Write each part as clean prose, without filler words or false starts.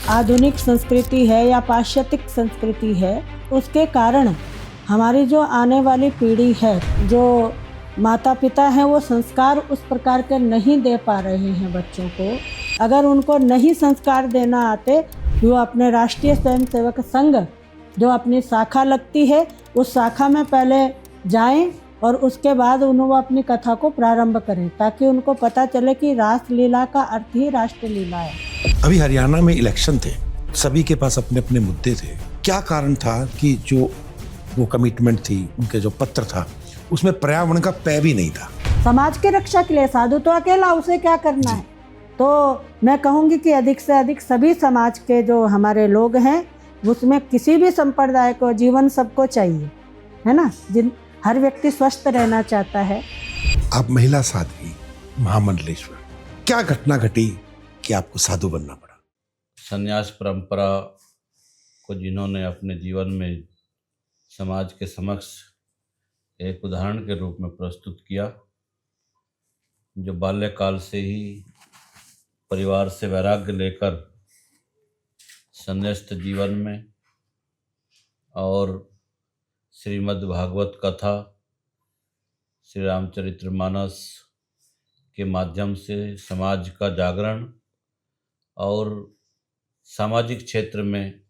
आधुनिक संस्कृति है या पाश्चात्य संस्कृति है, उसके कारण हमारी जो आने वाली पीढ़ी है, जो माता पिता हैं, वो संस्कार उस प्रकार के नहीं दे पा रहे हैं बच्चों को। अगर उनको नहीं संस्कार देना आते, वो अपने राष्ट्रीय स्वयंसेवक संघ जो अपनी शाखा लगती है, उस शाखा में पहले जाएं और उसके बाद वो अपनी कथा को प्रारंभ करें, ताकि उनको पता चले कि रासलीला का अर्थ ही राष्ट्रलीला है। अभी हरियाणा में इलेक्शन थे, सभी के पास अपने अपने मुद्दे थे। क्या कारण था कि जो वो कमिटमेंट थी, उनके जो पत्र था, उसमें पर्यावरण का पै भी नहीं था। समाज की रक्षा के लिए साधु तो अकेला, उसे क्या करना है। तो मैं कहूँगी कि अधिक से अधिक सभी समाज के जो हमारे लोग हैं, उसमें किसी भी संप्रदाय को जीवन सबको चाहिए, है ना। हर व्यक्ति स्वस्थ रहना चाहता है। आप महिला साध्वी महामंडलेश्वर, क्या घटना घटी कि आपको साधु बनना पड़ा? संन्यास परंपरा को जिन्होंने अपने जीवन में समाज के समक्ष एक उदाहरण के रूप में प्रस्तुत किया, जो बाल्यकाल से ही परिवार से वैराग्य लेकर संन्यस्त जीवन में और श्रीमद् भागवत कथा, श्री रामचरितमानस के माध्यम से समाज का जागरण और सामाजिक क्षेत्र में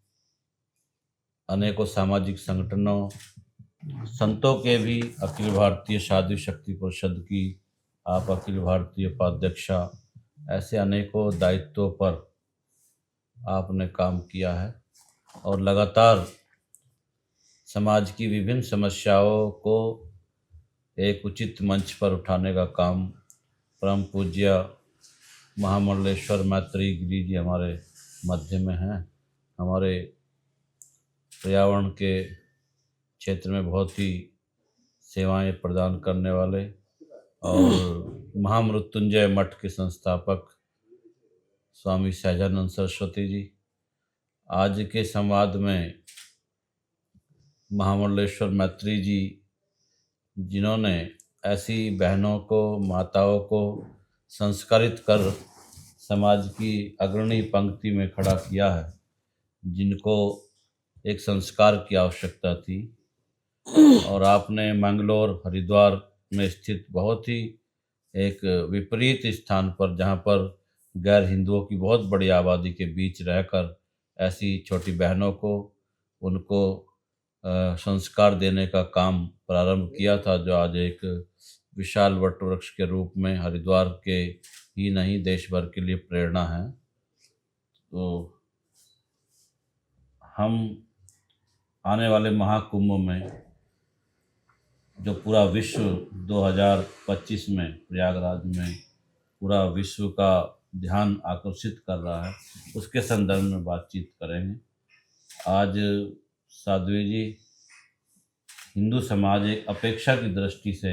अनेकों सामाजिक संगठनों, संतों के भी, अखिल भारतीय साधु शक्ति परिषद की आप अखिल भारतीय उपाध्यक्षा, ऐसे अनेकों दायित्वों पर आपने काम किया है और लगातार समाज की विभिन्न समस्याओं को एक उचित मंच पर उठाने का काम परम पूज्य महामंडलेश्वर मैत्री गिरी जी हमारे मध्य में हैं। हमारे पर्यावरण के क्षेत्र में बहुत ही सेवाएं प्रदान करने वाले और महामृत्युंजय मठ के संस्थापक स्वामी सहजानंद सरस्वती जी, आज के संवाद में महामंडलेश्वर मैत्री जी, जिन्होंने ऐसी बहनों को, माताओं को संस्कारित कर समाज की अग्रणी पंक्ति में खड़ा किया है, जिनको एक संस्कार की आवश्यकता थी। और आपने मंगलौर, हरिद्वार में स्थित बहुत ही एक विपरीत स्थान पर, जहाँ पर गैर हिंदुओं की बहुत बड़ी आबादी के बीच रहकर ऐसी छोटी बहनों को, उनको संस्कार देने का काम प्रारंभ किया था, जो आज एक विशाल वटवृक्ष के रूप में हरिद्वार के ही नहीं देश भर के लिए प्रेरणा है। तो हम आने वाले महाकुंभ में, जो पूरा विश्व 2025 में प्रयागराज में पूरा विश्व का ध्यान आकर्षित कर रहा है, उसके संदर्भ में बातचीत करेंगे। आज साध्वी जी, हिंदू समाज एक अपेक्षा की दृष्टि से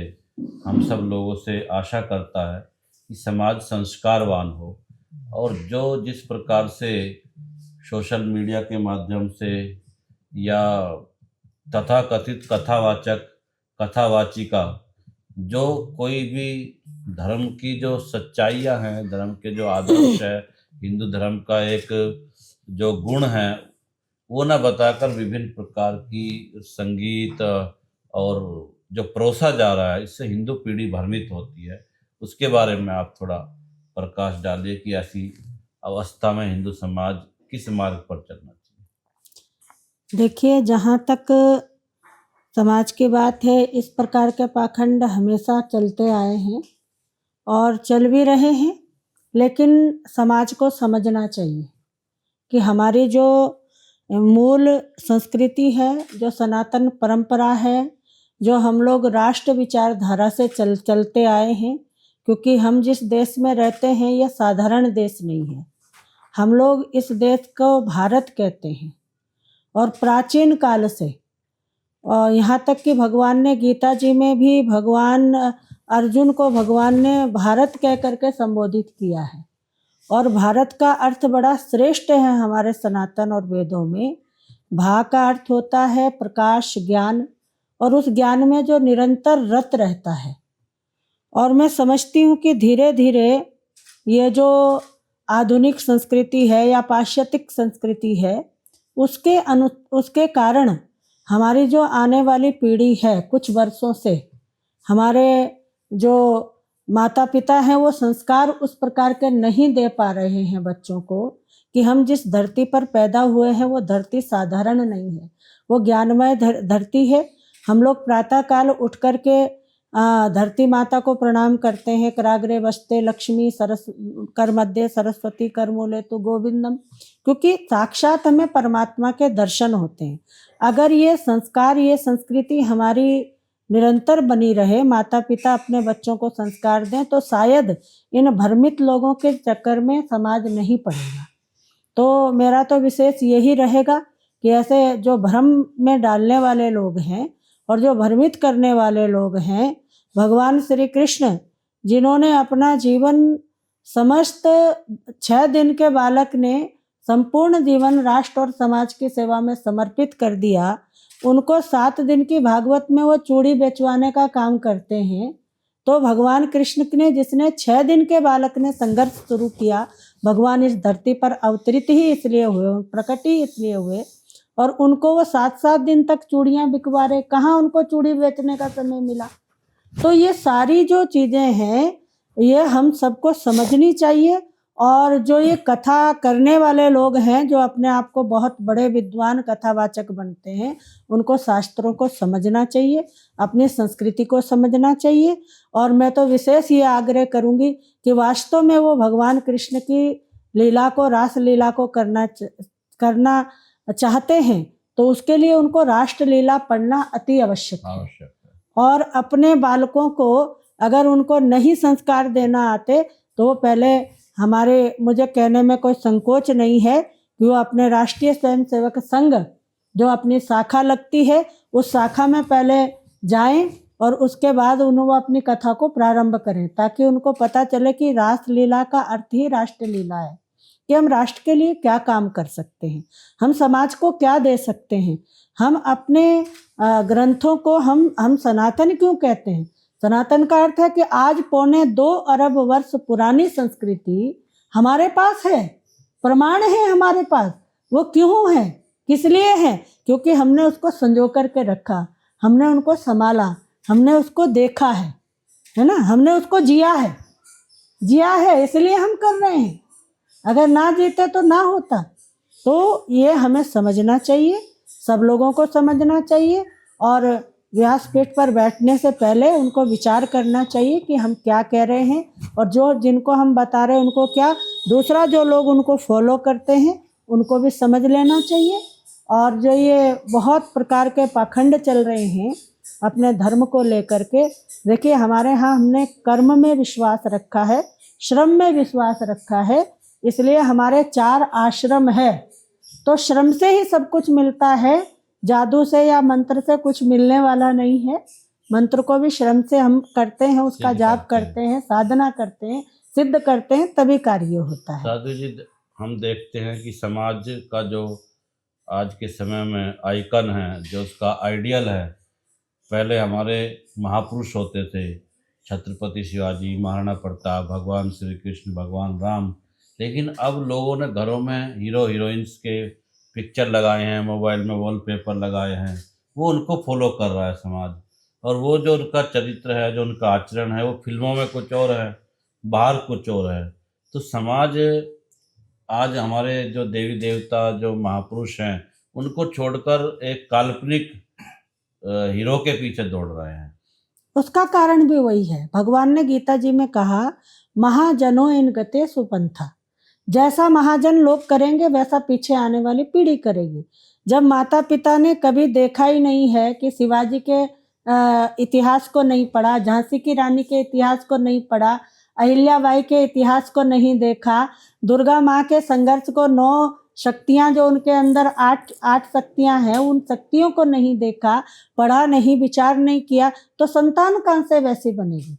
हम सब लोगों से आशा करता है कि समाज संस्कारवान हो, और जो जिस प्रकार से सोशल मीडिया के माध्यम से या तथाकथित कथावाचक, कथावाचिका, जो कोई भी धर्म की जो सच्चाइयाँ हैं, धर्म के जो आदर्श है, हिंदू धर्म का एक जो गुण है, वो न बताकर विभिन्न प्रकार की संगीत और जो परोसा जा रहा है, इससे हिंदू पीढ़ी भ्रमित होती है। उसके बारे में आप थोड़ा प्रकाश डालिए कि ऐसी अवस्था में हिंदू समाज किस मार्ग पर चलना चाहिए। देखिए, जहाँ तक समाज की बात है, इस प्रकार के पाखंड हमेशा चलते आए हैं और चल भी रहे हैं, लेकिन समाज को समझना चाहिए कि हमारी जो मूल संस्कृति है, जो सनातन परंपरा है, जो हम लोग राष्ट्र विचारधारा से चलते आए हैं, क्योंकि हम जिस देश में रहते हैं, यह साधारण देश नहीं है। हम लोग इस देश को भारत कहते हैं और प्राचीन काल से, और यहाँ तक कि भगवान ने गीता जी में भी भगवान अर्जुन को भगवान ने भारत कह करके संबोधित किया है। और भारत का अर्थ बड़ा श्रेष्ठ है हमारे सनातन और वेदों में। भा का अर्थ होता है प्रकाश, ज्ञान, और उस ज्ञान में जो निरंतर रत रहता है। और मैं समझती हूँ कि धीरे धीरे ये जो आधुनिक संस्कृति है या पाश्चात्य संस्कृति है, उसके कारण हमारी जो आने वाली पीढ़ी है, कुछ वर्षों से हमारे जो माता पिता हैं वो संस्कार उस प्रकार के नहीं दे पा रहे हैं बच्चों को, कि हम जिस धरती पर पैदा हुए हैं वो धरती साधारण नहीं है, वो ज्ञानमय धरती है। हम लोग प्रातः काल उठ कर के धरती माता को प्रणाम करते हैं, कराग्रे वसते लक्ष्मी कर मध्य सरस्वती कर मूले तो गोविंदम, क्योंकि साक्षात हमें परमात्मा के दर्शन होते हैं। अगर ये संस्कार, ये संस्कृति हमारी निरंतर बनी रहे, माता पिता अपने बच्चों को संस्कार दें, तो शायद इन भ्रमित लोगों के चक्कर में समाज नहीं पड़ेगा। तो मेरा तो विशेष यही रहेगा कि ऐसे जो भ्रम में डालने वाले लोग हैं और जो भ्रमित करने वाले लोग हैं, भगवान श्री कृष्ण जिन्होंने अपना जीवन समस्त 6 दिन के बालक ने संपूर्ण जीवन राष्ट्र और समाज की सेवा में समर्पित कर दिया, उनको 7 दिन की भागवत में वो चूड़ी बेचवाने का काम करते हैं। तो भगवान कृष्ण ने, जिसने 6 दिन के बालक ने संघर्ष शुरू किया, भगवान इस धरती पर अवतरित ही इसलिए हुए, प्रकट ही इसलिए हुए, और उनको वो 7-7 दिन तक चूड़ियाँ बिकवा रहे, कहाँ उनको चूड़ी बेचने का समय मिला। तो ये सारी जो चीज़ें हैं ये हम सबको समझनी चाहिए। और जो ये कथा करने वाले लोग हैं, जो अपने आप को बहुत बड़े विद्वान कथावाचक बनते हैं, उनको शास्त्रों को समझना चाहिए, अपनी संस्कृति को समझना चाहिए। और मैं तो विशेष ये आग्रह करूँगी कि वास्तव में वो भगवान कृष्ण की लीला को, रास लीला को करना चाहते हैं, तो उसके लिए उनको राष्ट्रलीला पढ़ना अति आवश्यक है। और अपने बालकों को अगर उनको नहीं संस्कार देना आते, तो वो पहले हमारे, मुझे कहने में कोई संकोच नहीं है कि वो अपने राष्ट्रीय स्वयंसेवक संघ जो अपनी शाखा लगती है, उस शाखा में पहले जाएं और उसके बाद वो अपनी कथा को प्रारंभ करें, ताकि उनको पता चले कि रासलीला का अर्थ ही राष्ट्रलीला है, कि हम राष्ट्र के लिए क्या काम कर सकते हैं, हम समाज को क्या दे सकते हैं। हम अपने ग्रंथों को हम सनातन क्यों कहते हैं? सनातन का अर्थ है कि आज 2.25 अरब वर्ष पुरानी संस्कृति हमारे पास है, प्रमाण है हमारे पास। वो क्यों है, किस लिए है? क्योंकि हमने उसको संजो करके रखा, हमने उनको संभाला, हमने उसको देखा है ना, हमने उसको जिया है, इसलिए हम कर रहे हैं। अगर ना जीते तो ना होता। तो ये हमें समझना चाहिए, सब लोगों को समझना चाहिए, और व्यासपीठ पर बैठने से पहले उनको विचार करना चाहिए कि हम क्या कह रहे हैं, और जो जिनको हम बता रहे हैं उनको क्या, दूसरा जो लोग उनको फॉलो करते हैं उनको भी समझ लेना चाहिए। और जो ये बहुत प्रकार के पाखंड चल रहे हैं अपने धर्म को लेकर के, देखिए हमारे यहाँ हमने कर्म में विश्वास रखा है, श्रम में विश्वास रखा है, इसलिए हमारे 4 आश्रम है। तो श्रम से ही सब कुछ मिलता है, जादू से या मंत्र से कुछ मिलने वाला नहीं है। मंत्र को भी श्रम से हम करते हैं, उसका जाप करते हैं, साधना करते हैं, सिद्ध करते हैं, तभी कार्य होता है। साधु जी, हम देखते हैं कि समाज का जो आज के समय में आइकन है, जो उसका आइडियल है, पहले हमारे महापुरुष होते थे, छत्रपति शिवाजी, महाराणा प्रताप, भगवान श्री कृष्ण, भगवान राम। लेकिन अब लोगों ने घरों में हीरो हीरोइंस के पिक्चर लगाए हैं, मोबाइल में वॉलपेपर लगाए हैं, वो उनको फॉलो कर रहा है समाज। और वो जो उनका चरित्र है, जो उनका आचरण है, वो फिल्मों में कुछ और है, बाहर कुछ और है। तो समाज आज हमारे जो देवी देवता, जो महापुरुष हैं, उनको छोड़कर एक काल्पनिक हीरो के पीछे दौड़ रहे हैं। उसका कारण भी वही है। भगवान ने गीता जी में कहा, महाजनों इन गते सुपंथा। जैसा महाजन लोग करेंगे वैसा पीछे आने वाली पीढ़ी करेगी। जब माता पिता ने कभी देखा ही नहीं है कि शिवाजी के इतिहास को नहीं पढ़ा, झांसी की रानी के इतिहास को नहीं पढ़ा, अहिल्याबाई के इतिहास को नहीं देखा, दुर्गा माँ के संघर्ष को, 9 शक्तियाँ जो उनके अंदर 8 शक्तियाँ हैं, उन शक्तियों को नहीं देखा, पढ़ा नहीं, विचार नहीं किया, तो संतान कहाँ से वैसी बनेगी?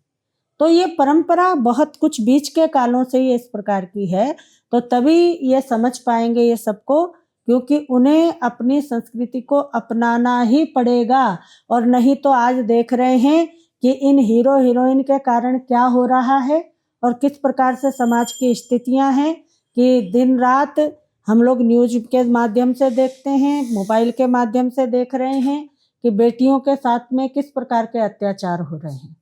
तो ये परंपरा बहुत कुछ बीच के कालों से ही इस प्रकार की है। तो तभी ये समझ पाएंगे ये सबको, क्योंकि उन्हें अपनी संस्कृति को अपनाना ही पड़ेगा। और नहीं तो आज देख रहे हैं कि इन हीरो हीरोइन के कारण क्या हो रहा है और किस प्रकार से समाज की स्थितियां हैं। कि दिन रात हम लोग न्यूज़ के माध्यम से देखते हैं, मोबाइल के माध्यम से देख रहे हैं कि बेटियों के साथ में किस प्रकार के अत्याचार हो रहे हैं।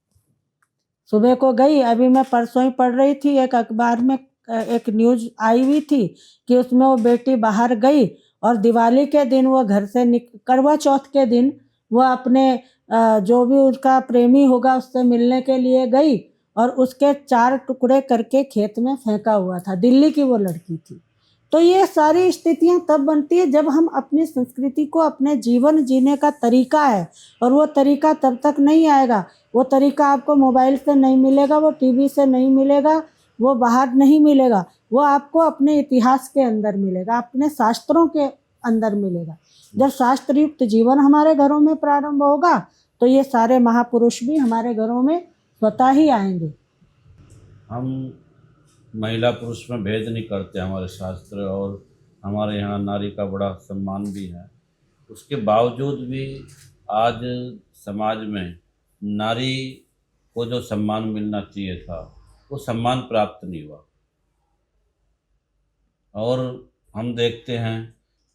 सुबह को गई, अभी मैं परसों ही पढ़ रही थी, एक अखबार में एक न्यूज़ आई हुई थी कि उसमें वो बेटी बाहर गई और दिवाली के दिन वो घर से करवा चौथ के दिन वो अपने जो भी उसका प्रेमी होगा उससे मिलने के लिए गई और उसके 4 टुकड़े करके खेत में फेंका हुआ था। दिल्ली की वो लड़की थी। तो ये सारी स्थितियां तब बनती है जब हम अपनी संस्कृति को, अपने जीवन जीने का तरीका है, और वो तरीका तब तक नहीं आएगा। वो तरीका आपको मोबाइल से नहीं मिलेगा, वो टीवी से नहीं मिलेगा, वो बाहर नहीं मिलेगा, वो आपको अपने इतिहास के अंदर मिलेगा, अपने शास्त्रों के अंदर मिलेगा। जब शास्त्रयुक्त जीवन हमारे घरों में प्रारंभ होगा तो ये सारे महापुरुष भी हमारे घरों में स्वतः ही आएंगे। हम महिला पुरुष में भेद नहीं करते हमारे शास्त्र, और हमारे यहाँ नारी का बड़ा सम्मान भी है। उसके बावजूद भी आज समाज में नारी को जो सम्मान मिलना चाहिए था वो सम्मान प्राप्त नहीं हुआ। और हम देखते हैं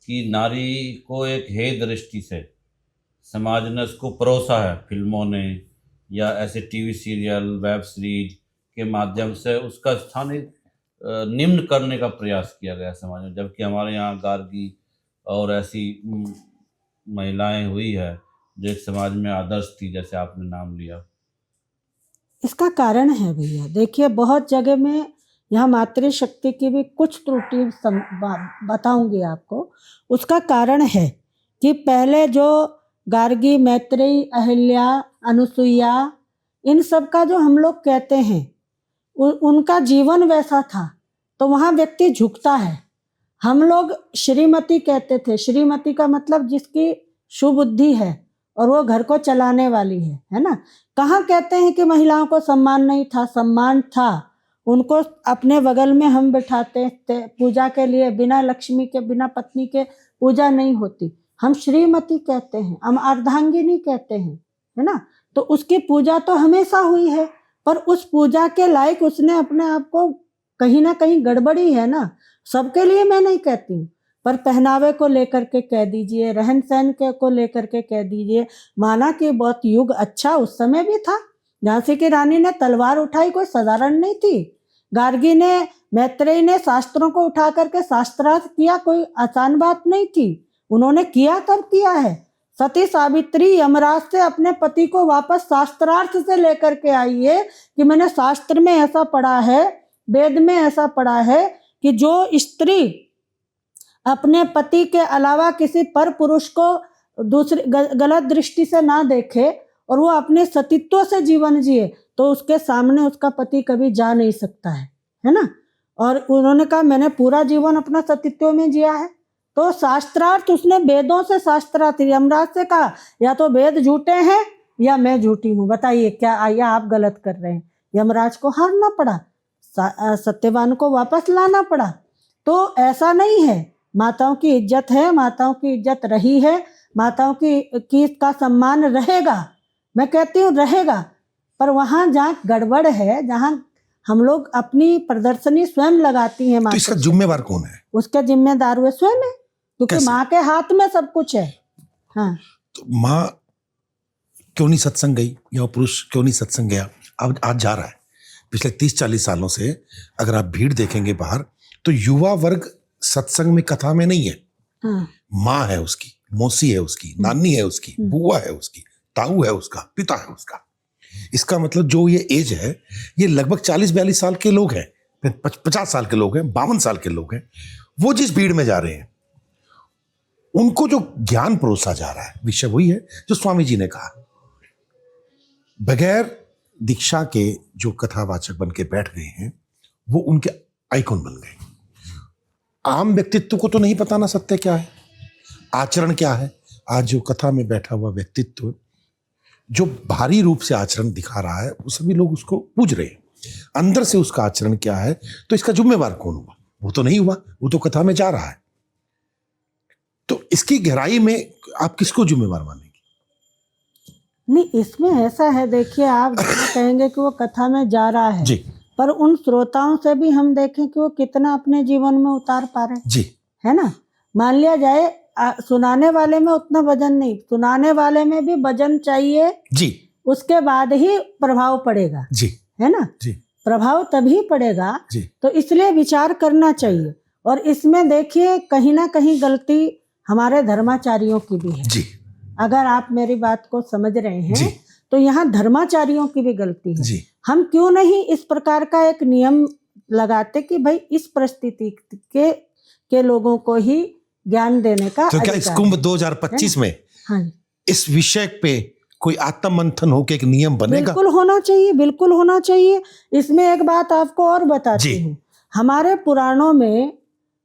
कि नारी को एक हे दृष्टि से समाज ने उसको परोसा है, फिल्मों ने या ऐसे टीवी सीरियल, वेब सीरीज के माध्यम से उसका स्थान निम्न करने का प्रयास किया गया समाज में। जबकि हमारे यहाँ गार्गी और ऐसी महिलाएं हुई है जो एक समाज में आदर्श थी, जैसे आपने नाम लिया। इसका कारण है भैया, देखिए बहुत जगह में यहाँ मातृशक्ति की भी कुछ त्रुटि बताऊंगी आपको। उसका कारण है कि पहले जो गार्गी, मैत्रेयी, अहिल्या, अनुसुईया, इन सब का जो हम लोग कहते हैं उनका जीवन वैसा था, तो वहाँ व्यक्ति झुकता है। हम लोग श्रीमती कहते थे। श्रीमती का मतलब जिसकी सुबुद्धि है और वो घर को चलाने वाली है ना। कहाँ कहते हैं कि महिलाओं को सम्मान नहीं था? सम्मान था। उनको अपने बगल में हम बिठाते थे पूजा के लिए। बिना लक्ष्मी के, बिना पत्नी के पूजा नहीं होती। हम श्रीमती कहते हैं, हम अर्धांगिनी कहते हैं, है ना। तो उसकी पूजा तो हमेशा हुई है, पर उस पूजा के लायक उसने अपने आप को कहीं ना कहीं गड़बड़ी है ना। सबके लिए मैं नहीं कहती हूँ, पर पहनावे को लेकर के कह दीजिए, रहन सहन के को लेकर के कह दीजिए। माना कि बहुत युग अच्छा उस समय भी था। झांसी की रानी ने तलवार उठाई, कोई साधारण नहीं थी। गार्गी ने, मैत्रेयी ने शास्त्रों को उठा करके शास्त्रार्थ किया, कोई आसान बात नहीं थी। उन्होंने किया, कब किया है? सती सावित्री यमराज से अपने पति को वापस शास्त्रार्थ से लेकर के आई है कि मैंने शास्त्र में ऐसा पढ़ा है, वेद में ऐसा पढ़ा है कि जो स्त्री अपने पति के अलावा किसी पर पुरुष को दूसरी गलत दृष्टि से ना देखे और वो अपने सतीत्व से जीवन जिए, तो उसके सामने उसका पति कभी जा नहीं सकता है ना। और उन्होंने कहा मैंने पूरा जीवन अपना सतीत्व में जिया है। तो शास्त्रार्थ उसने वेदों से शास्त्रार्थ, यमराज से कहा या तो वेद झूठे हैं या मैं झूठी हूँ, बताइए क्या, या आप गलत कर रहे हैं। यमराज को हारना पड़ा, सत्यवान को वापस लाना पड़ा। तो ऐसा नहीं है, माताओं की इज्जत है, माताओं की इज्जत रही है, माताओं की का सम्मान रहेगा। मैं कहती हूँ रहेगा, पर वहाँ जहाँ गड़बड़ है, जहाँ हम लोग अपनी प्रदर्शनी स्वयं लगाती हैं, तो इसका जिम्मेवार कौन है? उसका जिम्मेदार हुए स्वयं है, क्योंकि माँ के हाथ में सब कुछ है। हाँ, तो माँ क्यों नहीं सत्संग गई, या पुरुष क्यों नहीं सत्संग गया? अब आज जा रहा है। पिछले 30-40 सालों से अगर आप भीड़ देखेंगे बाहर, तो युवा वर्ग सत्संग में, कथा में नहीं है। हाँ, माँ है उसकी, मौसी है उसकी, नानी है उसकी, बुआ है उसकी, ताऊ है उसका, पिता है उसका। इसका मतलब जो ये एज है, ये लगभग 40-42 साल के लोग हैं, 50 साल के लोग हैं, 52 साल के लोग हैं। वो जिस भीड़ में जा रहे हैं, उनको जो ज्ञान परोसा जा रहा है, विषय वही है जो स्वामी जी ने कहा। बगैर दीक्षा के जो कथावाचक बन के बैठ गए हैं, वो उनके आइकॉन बन गए। आम व्यक्तित्व को तो नहीं पता ना सत्य क्या है, आचरण क्या है। आज जो कथा में बैठा हुआ व्यक्तित्व जो भारी रूप से आचरण दिखा रहा है, वो सभी लोग उसको पूज रहे हैं। अंदर से उसका आचरण क्या है, तो इसका जिम्मेवार कौन हुआ? वो तो नहीं हुआ, वो तो कथा में जा रहा है। तो इसकी गहराई में आप किसको जिम्मेवार मानेंगे? नहीं, इसमें ऐसा है, देखिए आप कहेंगे कि वो कथा में जा रहा है जी, पर उन श्रोताओं से भी हम देखें कि वो कितना अपने जीवन में उतार पा रहे हैं, जी है ना। मान लिया जाए सुनाने वाले में उतना वजन नहीं, सुनाने वाले में भी वजन चाहिए जी उसके बाद ही प्रभाव पड़ेगा, जी है ना। जी प्रभाव तभी पड़ेगा, जी तो इसलिए विचार करना चाहिए। और इसमें देखिए कहीं ना कहीं गलती हमारे धर्माचार्यों की भी है। जी अगर आप मेरी बात को समझ रहे जी हैं तो यहाँ धर्माचार्यों की भी गलती है। जी हम क्यों नहीं इस प्रकार का एक नियम लगाते कि भाई इस परिस्थिति के लोगों को ही ज्ञान देने का तो क्या इस अधिकार कुंभ है। 2025 में हाँ, इस विषय पे कोई आत्म मंथन होकर एक नियम बनेगा? बिल्कुल होना चाहिए, बिल्कुल होना चाहिए। इसमें एक बात आपको और बताती जी। हूँ, हमारे पुराणों में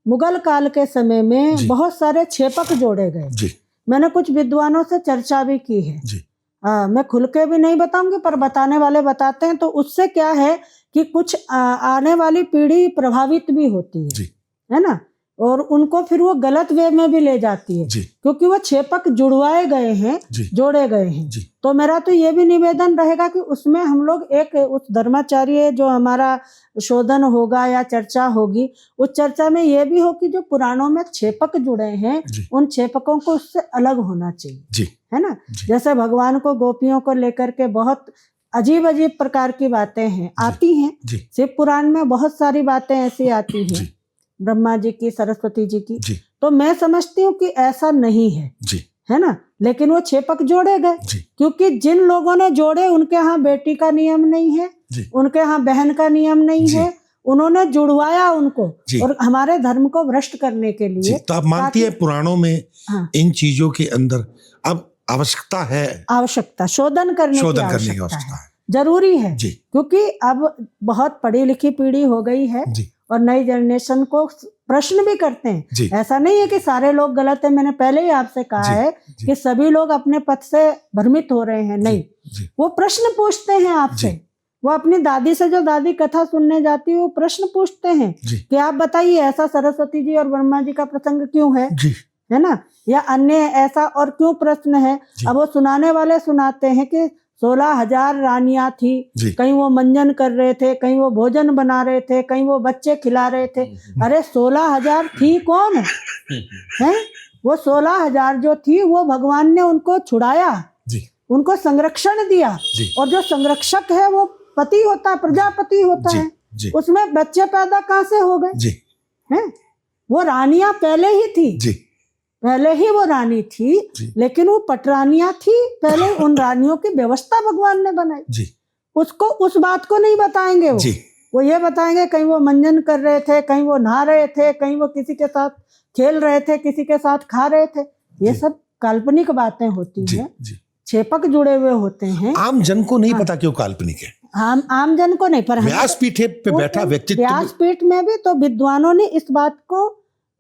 मुगल काल के समय में जी। बहुत सारे छेपक जोड़े गए। जी मैंने कुछ विद्वानों से चर्चा भी की है। जी मैं खुल के भी नहीं बताऊंगी, पर बताने वाले बताते हैं। तो उससे क्या है कि कुछ आने वाली पीढ़ी प्रभावित भी होती है, जी है ना। और उनको फिर वो गलत वे में भी ले जाती है, जी क्योंकि वो छेपक जुड़वाए गए हैं, जी जोड़े गए हैं। जी तो मेरा तो ये भी निवेदन रहेगा कि उसमें हम लोग एक उस धर्माचार्य जो हमारा शोधन होगा या चर्चा होगी, उस चर्चा में ये भी हो कि जो पुराणों में छेपक जुड़े हैं जी उन छेपकों को उससे अलग होना चाहिए, जी है ना। जी जैसे भगवान को गोपियों को लेकर के बहुत अजीब अजीब प्रकार की बातें हैं, आती हैं। जी शिव पुराण में बहुत सारी बातें ऐसी आती हैं, जी ब्रह्मा जी की, सरस्वती जी की। जी तो मैं समझती हूँ कि ऐसा नहीं है, जी है ना। लेकिन वो छेपक जोड़े गए, जी क्योंकि जिन लोगों ने जोड़े उनके यहाँ बेटी का नियम नहीं है, जी उनके यहाँ बहन का नियम नहीं जी। है, उन्होंने जुड़वाया उनको, जी। और हमारे धर्म को भ्रष्ट करने के जी लिए। तो आप मानती है पुराणों में हाँ, इन चीजों के अंदर अब आवश्यकता है, आवश्यकता शोधन करने की आवश्यकता है, जरूरी है। जी क्योंकि अब बहुत पढ़ी लिखी पीढ़ी हो गई है जी और नई जनरेशन को प्रश्न भी करते हैं। जी ऐसा नहीं है कि सारे लोग गलत है, मैंने पहले ही आपसे कहा जी, है जी। कि सभी लोग अपने पथ से भ्रमित हो रहे हैं, नहीं। जी वो प्रश्न पूछते हैं आपसे, जी। वो अपनी दादी से जो दादी कथा सुनने जाती है वो प्रश्न पूछते हैं जी कि आप बताइए ऐसा सरस्वती जी और ब्रह्मा जी का प्रसंग क्यों है, जी है ना, या अन्य ऐसा और क्यों प्रश्न है। जी। अब वो सुनाने वाले सुनाते हैं कि 16,000 रानियां थी, जी कहीं वो मंजन कर रहे थे, कहीं वो भोजन बना रहे थे, कहीं वो बच्चे खिला रहे थे। अरे 16,000 थी कौन है? वो 16,000 जो थी वो भगवान ने उनको छुड़ाया, जी उनको संरक्षण दिया। जी और जो संरक्षक है वो पति होता है, प्रजापति होता जी है। जी उसमें बच्चे पैदा कहाँ से हो गए जी हैं? वो रानियां पहले ही थी, जी पहले ही वो रानी थी, जी लेकिन वो पटरानियां थी पहले। उन रानियों की व्यवस्था भगवान ने बनाई, जी उसको उस बात को नहीं बताएंगे। जी वो ये बताएंगे कहीं वो मंजन कर रहे थे, कहीं वो नहा रहे थे, कहीं वो किसी के साथ खेल रहे थे, किसी के साथ खा रहे थे। ये जी। सब काल्पनिक बातें होती जी हैं, जी छेपक जुड़े हुए होते हैं। आम जन को नहीं हाँ। पता क्यों काल्पनिक है। आम जन को नहीं, पर व्यासपीठ पे बैठा व्यक्तित्व व्यासपीठ में भी तो विद्वानों ने इस बात को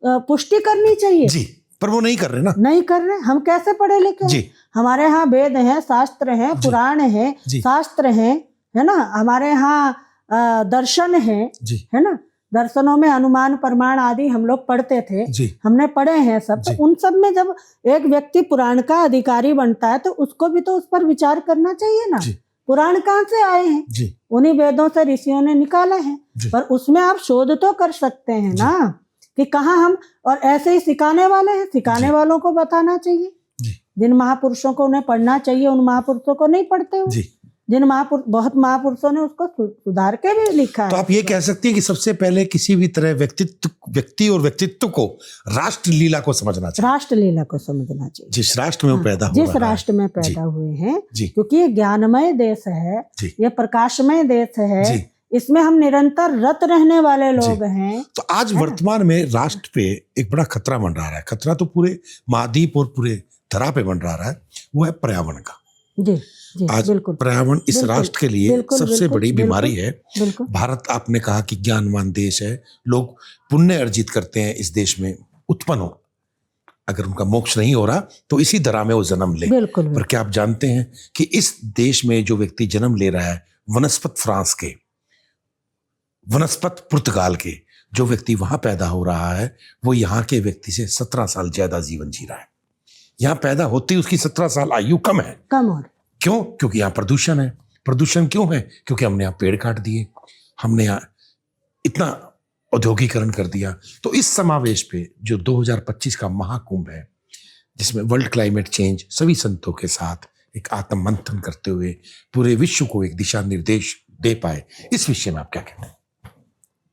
पुष्टि करनी चाहिए, जी, पर वो नहीं कर रहे ना, नहीं कर रहे। हम कैसे पढ़े लिखे जी हैं? हमारे यहाँ वेद हैं, शास्त्र हैं, पुराण हैं, जी। शास्त्र हैं, है ना। हमारे यहाँ दर्शन हैं, जी है ना। दर्शनों में अनुमान प्रमाण आदि हम लोग पढ़ते थे, जी हमने पढ़े हैं सब। जी। तो उन सब में जब एक व्यक्ति पुराण का अधिकारी बनता है तो उसको भी तो उस पर विचार करना चाहिए ना। जी पुराण कहाँ से आए हैं? जी उन्हीं वेदों से ऋषियों ने निकाले हैं। जी। पर उसमें आप शोध तो कर सकते हैं ना कि कहाँ हम, और ऐसे ही सिखाने वाले हैं, सिखाने जी। वालों को बताना चाहिए। जी जिन महापुरुषों को उन्हें पढ़ना चाहिए उन महापुरुषों को नहीं पढ़ते हो। जी। जिन बहुत महापुरुषों ने उसको सुधार के भी लिखा तो है। आप ये कह सकती हैं कि सबसे पहले किसी भी तरह व्यक्ति और व्यक्तित्व को राष्ट्र लीला को समझना चाहिए, राष्ट्र लीला को समझना चाहिए, जिस राष्ट्र में वो पैदा हो जिस रहा है। राष्ट्र में जी। पैदा हुए हैं, जी क्योंकि ये ज्ञानमय देश है, जी ये प्रकाशमय देश है, जी। इसमें हम निरंतर रत रहने वाले लोग हैं। तो आज वर्तमान में राष्ट्र पे एक बड़ा खतरा मंडरा रहा है। खतरा तो पूरे महाद्वीप और पूरे धरा पे मंडरा रहा है, वो है पर्यावरण का। जी जी, आज बिल्कुल पर्यावरण इस बिल्कुल, राष्ट्र के लिए बिल्कुल, सबसे बिल्कुल, बड़ी बीमारी है। बिल्कुल। भारत, आपने कहा कि ज्ञानवान देश है, लोग पुण्य अर्जित करते हैं इस देश में उत्पन्न हो, अगर उनका मोक्ष नहीं हो रहा तो इसी धरा में वो जन्म ले। बिल्कुल पर क्या आप जानते हैं कि इस देश में जो व्यक्ति जन्म ले रहा है, वनस्पत फ्रांस के, वनस्पत पुर्तगाल के जो व्यक्ति वहां पैदा हो रहा है, वो यहाँ के व्यक्ति से 17 साल ज्यादा जीवन जी रहा है। यहाँ पैदा होते ही उसकी 17 साल आयु कम है। कम हो रही। क्यों? क्योंकि यहाँ प्रदूषण है। प्रदूषण क्यों है? क्योंकि हमने यहाँ पेड़ काट दिए। हमने इतना औद्योगिकरण कर दिया। तो इस समावेश पे जो 2025 का महाकुंभ है, जिसमें वर्ल्ड क्लाइमेट चेंज सभी संतों के साथ एक आत्म मंथन करते हुए पूरे विश्व को एक दिशा निर्देश दे पाए, इस विषय में आप क्या कहते हैं?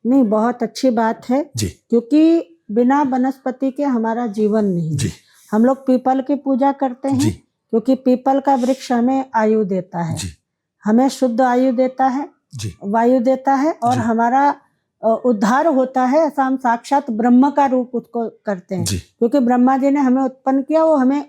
नहीं, बहुत अच्छी बात है जी क्योंकि बिना वनस्पति के हमारा जीवन नहीं जी है। हम लोग पीपल की पूजा करते जी हैं क्योंकि पीपल का वृक्ष हमें आयु देता है, जी हमें शुद्ध आयु देता है, जी वायु देता है और जी। हमारा उद्धार होता है। ऐसा हम साक्षात ब्रह्म का रूप उसको करते हैं जी क्योंकि ब्रह्मा जी ने हमें उत्पन्न किया, वो हमें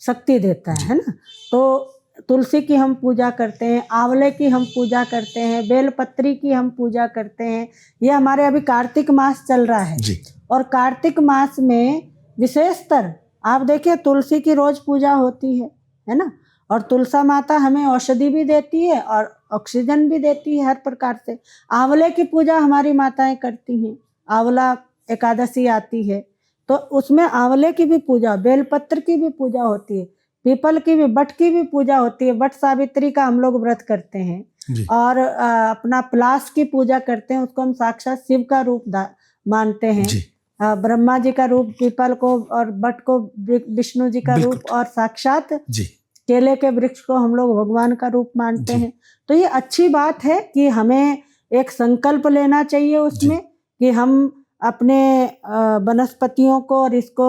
शक्ति देता है ना। तो तुलसी की हम पूजा करते हैं, आंवले की हम पूजा करते हैं, बेलपत्री की हम पूजा करते हैं। ये हमारे अभी कार्तिक मास चल रहा है जी और कार्तिक मास में विशेषतर आप देखिए तुलसी की रोज पूजा होती है ना। और तुलसा माता हमें औषधि भी देती है और ऑक्सीजन भी देती है हर प्रकार से। आंवले की पूजा हमारी माताएं करती हैं, आंवला एकादशी आती है तो उसमें आंवले की भी पूजा, बेलपत्र की भी पूजा होती है, पीपल की भी, बट की भी पूजा होती है। बट सावित्री का हम लोग व्रत करते हैं जी और अपना पलाश की पूजा करते हैं, उसको हम साक्षात शिव का रूप मानते हैं। जी ब्रह्मा जी का रूप पीपल को और बट को विष्णु जी का बिल्कुल। रूप और साक्षात जी केले के वृक्ष को हम लोग भगवान का रूप मानते जी। हैं। तो ये अच्छी बात है कि हमें एक संकल्प लेना चाहिए उसमें कि हम अपने वनस्पतियों को और इसको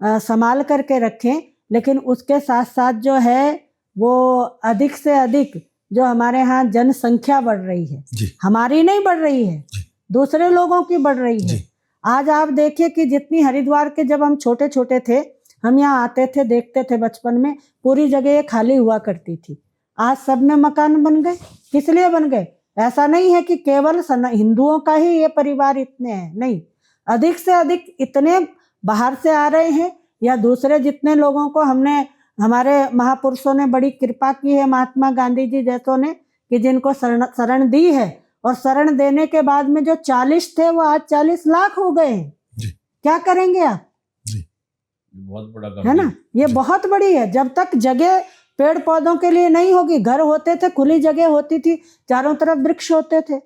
संभाल करके रखें, लेकिन उसके साथ साथ जो है वो अधिक से अधिक जो हमारे यहाँ जनसंख्या बढ़ रही है, जी हमारी नहीं बढ़ रही है, जी दूसरे लोगों की बढ़ रही है। जी आज आप देखिए कि जितनी हरिद्वार के जब हम छोटे छोटे थे, हम यहाँ आते थे, देखते थे बचपन में, पूरी जगह ये खाली हुआ करती थी। आज सब में मकान बन गए। किस लिए बन गए? ऐसा नहीं है कि केवल हिंदुओं का ही ये परिवार इतने हैं, नहीं, अधिक से अधिक इतने बाहर से आ रहे हैं या दूसरे जितने लोगों को हमने, हमारे महापुरुषों ने बड़ी कृपा की है, महात्मा गांधी जी जैसों ने, कि जिनको शरण दी है और शरण देने के बाद में जो 40 थे वो आज 40 लाख हो गए हैं। जी क्या करेंगे आप? बहुत बड़ा है ना, ये जी। बहुत बड़ी है। जब तक जगह पेड़ पौधों के लिए नहीं होगी, घर होते थे, खुली जगह होती थी, चारों तरफ वृक्ष होते थे,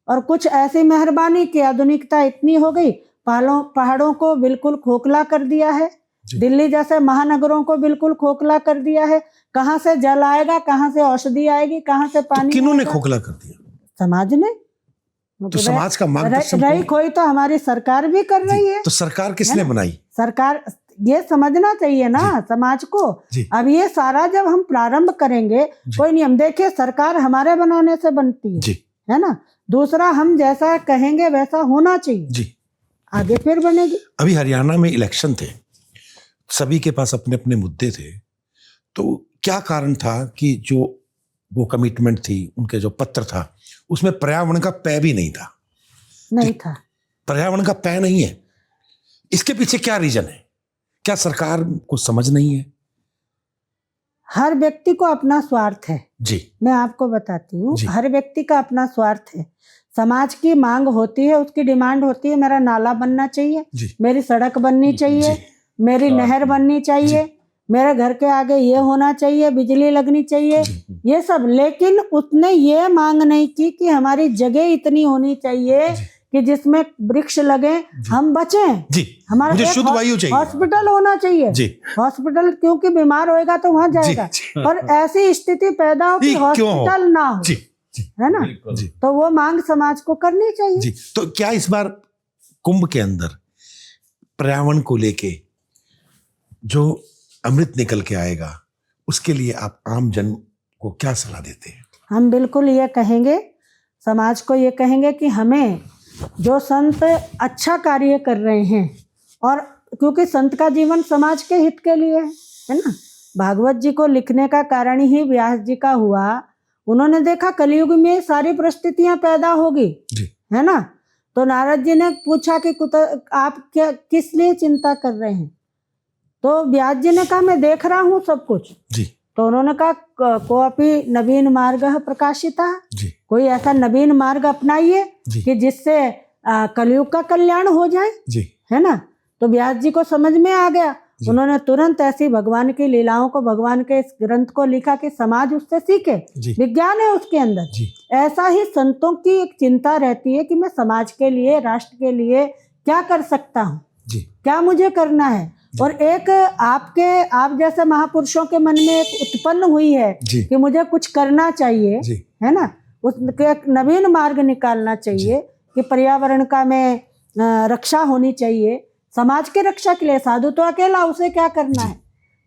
और कुछ ऐसी मेहरबानी की आधुनिकता इतनी हो गई, पहाड़ों को बिल्कुल खोखला कर दिया है, दिल्ली जैसे महानगरों को बिल्कुल खोखला कर दिया है। कहाँ से जल आएगा, कहाँ से औषधि आएगी, कहाँ से पानी? किन्होंने खोखला कर दिया? समाज ने। तो समाज का मार्गदर्शन रही कोई तो हमारी सरकार भी कर रही है। तो सरकार किसने बनाई? सरकार, ये समझना चाहिए ना समाज को। अब ये सारा जब हम प्रारंभ करेंगे, कोई नियम देखिए, सरकार हमारे बनाने से बनती है ना। दूसरा, हम जैसा कहेंगे वैसा होना चाहिए जी, आगे फिर बनेगी। अभी हरियाणा में इलेक्शन थे, सभी के पास अपने अपने मुद्दे थे, तो क्या कारण था कि जो वो कमिटमेंट थी, उनके जो पत्र था, उसमें पर्यावरण का पै भी नहीं था? नहीं था, पर्यावरण का पै नहीं है। इसके पीछे क्या रीजन है? क्या सरकार को समझ नहीं है? हर व्यक्ति को अपना स्वार्थ है जी, मैं आपको बताती हूँ, जी। हर व्यक्ति का अपना स्वार्थ है। समाज की मांग होती है, उसकी डिमांड होती है, मेरा नाला बनना चाहिए, जी, मेरी सड़क बननी चाहिए, जी, मेरी नहर बननी चाहिए, मेरे घर के आगे ये होना चाहिए, बिजली लगनी चाहिए, ये सब। लेकिन उसने ये मांग नहीं की कि हमारी जगह इतनी होनी चाहिए कि जिसमें वृक्ष लगे, हम बचें, जी, हमारा मुझे एक शुद्ध वायु चाहिए। हॉस्पिटल होना चाहिए जी, हॉस्पिटल, क्योंकि बीमार होएगा तो वहां जाएगा, जी। पर ऐसी स्थिति पैदा हो कि क्यों हो? हॉस्पिटल ना हो, जी, जी, है ना। जी, तो वो मांग समाज को करनी चाहिए। जी। तो क्या इस बार कुंभ के अंदर पर्यावरण को लेके जो अमृत निकल के आएगा, उसके लिए आप आम जन को क्या सलाह देते हैं? हम बिल्कुल ये कहेंगे, समाज को ये कहेंगे कि हमें जो संत अच्छा कार्य कर रहे हैं, और क्योंकि संत का जीवन समाज के हित के लिए है ना। भागवत जी को लिखने का कारण ही व्यास जी का हुआ। उन्होंने देखा कलयुग में सारी परिस्थितियां पैदा होगी, है ना। तो नारद जी ने पूछा कि आप क्या किस लिए चिंता कर रहे हैं? तो व्यास जी ने कहा मैं देख रहा हूँ सब कुछ जी। तो उन्होंने कहा कोऽपि नवीन मार्ग प्रकाशिता, कोई ऐसा नवीन मार्ग अपनाइए कि जिससे कलयुग का कल्याण हो जाए, जी, है ना। तो व्यास जी को समझ में आ गया उन्होंने तुरंत ऐसी भगवान की लीलाओं को, भगवान के इस ग्रंथ को लिखा कि समाज उससे सीखे। जी। विज्ञान है उसके अंदर। जी। ऐसा ही संतों की एक चिंता रहती है कि मैं समाज के लिए, राष्ट्र के लिए क्या कर सकता हूँ, जी। क्या मुझे करना है। और एक आप जैसे महापुरुषों के मन में एक उत्पन्न हुई है जी। कि मुझे कुछ करना चाहिए, जी। है ना, उसके एक नवीन मार्ग निकालना चाहिए कि पर्यावरण का में रक्षा होनी चाहिए, समाज की रक्षा के लिए। साधु तो अकेला, उसे क्या करना है।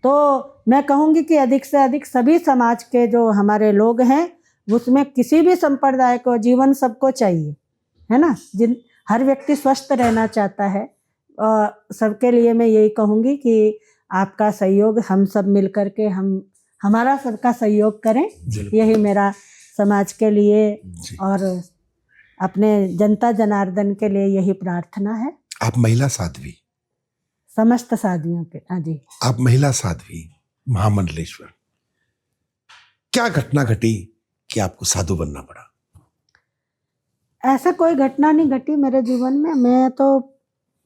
तो मैं कहूँगी कि अधिक से अधिक सभी समाज के जो हमारे लोग हैं, उसमें किसी भी संप्रदाय को जीवन सबको चाहिए, है ना। हर व्यक्ति स्वस्थ रहना चाहता है। सबके लिए मैं यही कहूँगी कि आपका सहयोग, हम सब मिलकर के हमारा सबका सहयोग करें। यही मेरा समाज के लिए और अपने जनता जनार्दन के लिए यही प्रार्थना है। आप महिला साध्वी, समस्त साधियों के। हाँ जी। आप महिला साध्वी, महामंडलेश्वर, क्या घटना घटी कि आपको साधु बनना पड़ा? ऐसा कोई घटना नहीं घटी मेरे जीवन में। मैं तो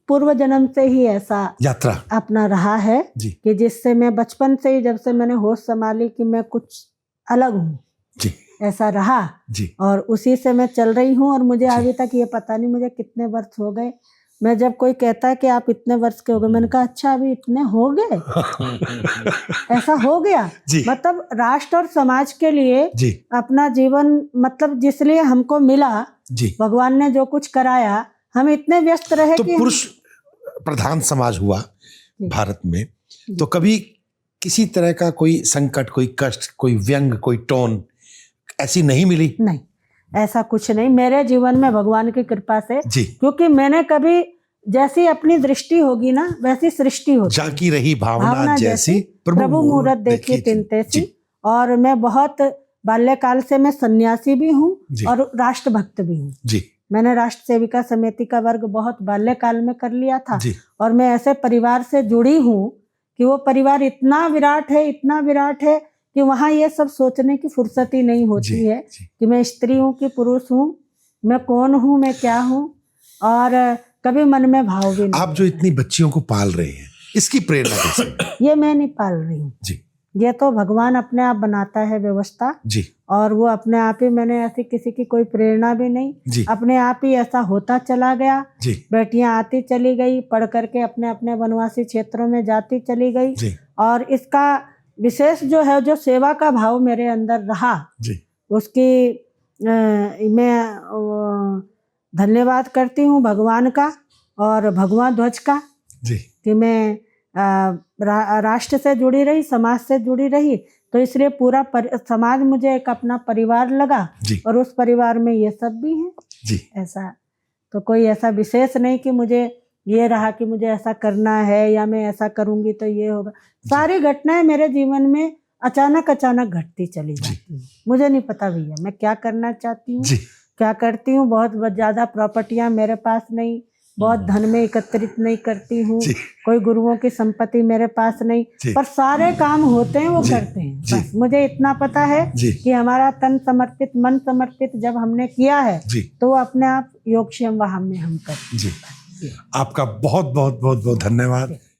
पूर्व जन्म से ही ऐसा यात्रा अपना रहा है जी। कि जिससे मैं बचपन से ही, जब से मैंने होश संभाली कि मैं कुछ अलग हूँ जी। ऐसा रहा जी। और उसी से मैं चल रही हूँ। और मुझे अभी तक ये पता नहीं मुझे कितने वर्ष हो गए। मैं जब कोई कहता है कि आप इतने वर्ष के हो गए, मैंने कहा अच्छा अभी इतने हो गए। ऐसा हो गया जी। मतलब राष्ट्र और समाज के लिए जी। अपना जीवन, मतलब जिसलिए हमको मिला जी। भगवान ने जो कुछ कराया, हम इतने व्यस्त रहे तो कि पुरुष प्रधान समाज हुआ भारत में, तो कभी किसी तरह का कोई संकट, कोई कष्ट, कोई व्यंग, कोई टोन ऐसी नहीं मिली? नहीं, ऐसा कुछ नहीं मेरे जीवन में भगवान की कृपा से जी। क्योंकि मैंने कभी, जैसी अपनी दृष्टि होगी ना वैसी सृष्टि होती, जाकी रही भावना जैसी प्रभु मूरत देखी तिनतेसी। और मैं बहुत बाल्यकाल से मैं सन्यासी भी हूँ और राष्ट्रभक्त भी हूँ जी। मैंने राष्ट्र सेविका समिति का वर्ग बहुत बाल्यकाल में कर लिया था जी। और मैं ऐसे परिवार से जुड़ी हूँ कि वो परिवार इतना विराट है, इतना विराट है कि वहाँ ये सब सोचने की फुर्सत ही नहीं होती है कि मैं स्त्री हूँ कि पुरुष हूँ, मैं कौन हूँ, मैं क्या हूँ। और कभी मन में भाव भी नहीं। आप जो इतनी बच्चियों को पाल रहे हैं, इसकी प्रेरणा कैसे? ये मैं नहीं पाल रही हूँ जी, ये तो भगवान अपने आप बनाता है व्यवस्था जी। और वो अपने आप ही, मैंने ऐसी किसी की कोई प्रेरणा भी नहीं जी। अपने आप ही ऐसा होता चला गया जी। बेटियां आती चली गई, पढ़ करके अपने अपने वनवासी क्षेत्रों में जाती चली गई जी। और इसका विशेष जो है, जो सेवा का भाव मेरे अंदर रहा जी। उसकी मैं धन्यवाद करती हूँ भगवान का और भगवान ध्वज का जी। कि मैं राष्ट्र से जुड़ी रही, समाज से जुड़ी रही, तो इसलिए पूरा समाज मुझे एक अपना परिवार लगा जी। और उस परिवार में ये सब भी हैं जी। ऐसा तो कोई ऐसा विशेष नहीं कि मुझे ये रहा कि मुझे ऐसा करना है या मैं ऐसा करूंगी तो ये होगा। सारी घटनाएं मेरे जीवन में अचानक अचानक घटती चली जाती है। मुझे नहीं पता भैया मैं क्या करना चाहती हूँ, क्या करती हूँ। बहुत ज़्यादा प्रॉपर्टियां मेरे पास नहीं, बहुत धन में एकत्रित नहीं करती हूँ, कोई गुरुओं की संपत्ति मेरे पास नहीं, पर सारे काम होते हैं वो करते हैं। बस मुझे इतना पता है कि हमारा तन समर्पित, मन समर्पित जब हमने किया है तो अपने आप योगक्षेम वहां में हम करते हैं। आपका बहुत बहुत बहुत बहुत धन्यवाद।